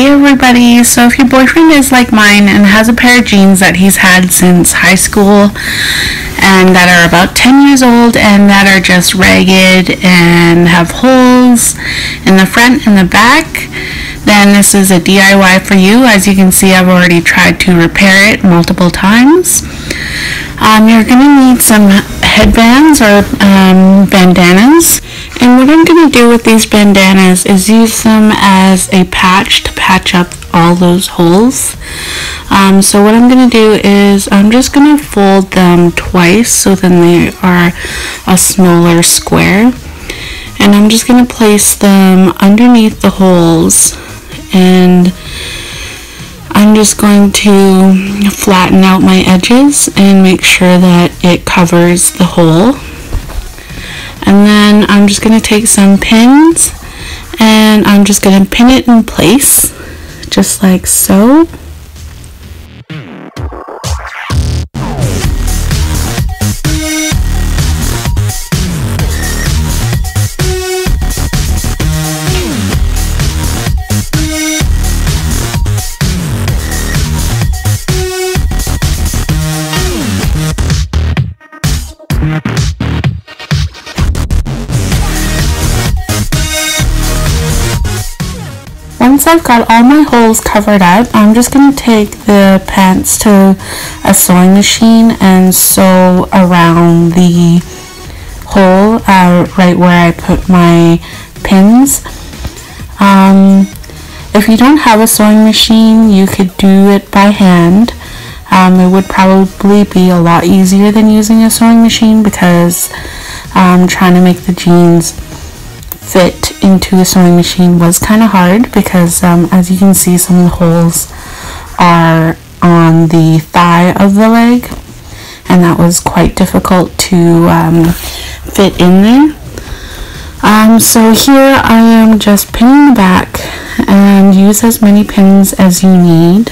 Hey everybody, so if your boyfriend is like mine and has a pair of jeans that he's had since high school and that are about 10 years old and that are just ragged and have holes in the front and the back, then this is a DIY for you. As you can see, I've already tried to repair it multiple times. You're going to need some headbands or bandanas. And what I'm going to do with these bandanas is use them as a patch to patch up all those holes. So what I'm going to do is I'm just going to fold them twice so then they are a smaller square. And I'm just going to place them underneath the holes, and I'm just going to flatten out my edges and make sure that it covers the hole. And then I'm just going to take some pins and I'm just going to pin it in place, just like so. Once I've got all my holes covered up, I'm just going to take the pants to a sewing machine and sew around the hole right where I put my pins. If you don't have a sewing machine, you could do it by hand. It would probably be a lot easier than using a sewing machine because trying to make the jeans fit into a sewing machine was kind of hard because as you can see, some of the holes are on the thigh of the leg, and that was quite difficult to fit in there. So here I am just pinning the back, and use as many pins as you need.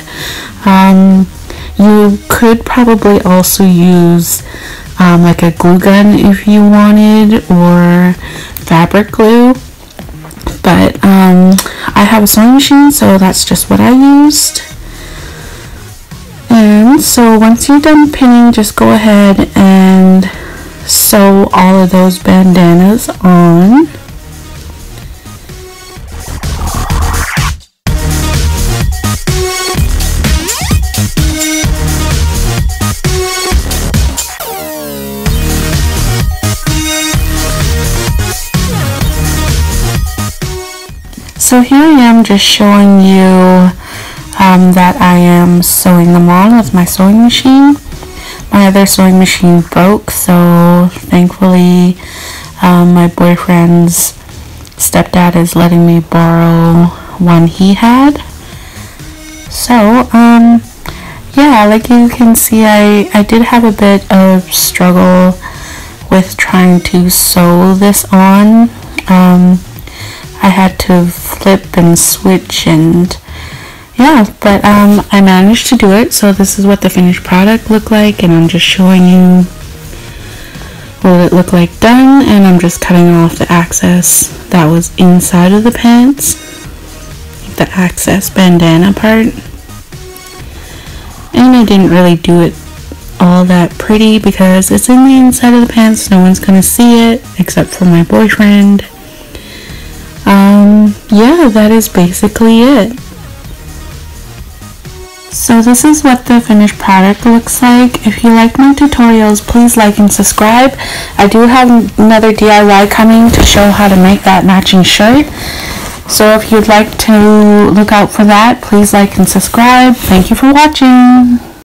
You could probably also use like a glue gun if you wanted, or fabric glue, but I have a sewing machine, so that's just what I used. And so once you're done pinning, just go ahead and sew all of those bandanas on. So here I am just showing you that I am sewing them on with my sewing machine. My other sewing machine broke, so thankfully my boyfriend's stepdad is letting me borrow one he had. So yeah, like you can see, I did have a bit of struggle with trying to sew this on. I had to flip and switch, and yeah, but I managed to do it. So this is what the finished product looked like, and I'm just showing you what it looked like done, and I'm just cutting off the excess that was inside of the pants, the excess bandana part. And I didn't really do it all that pretty because it's in the inside of the pants. No one's gonna see it except for my boyfriend. Yeah, that is basically it. So this is what the finished product looks like. If you like my tutorials, please like and subscribe. I do have another DIY coming to show how to make that matching shirt. So if you'd like to look out for that, please like and subscribe. Thank you for watching.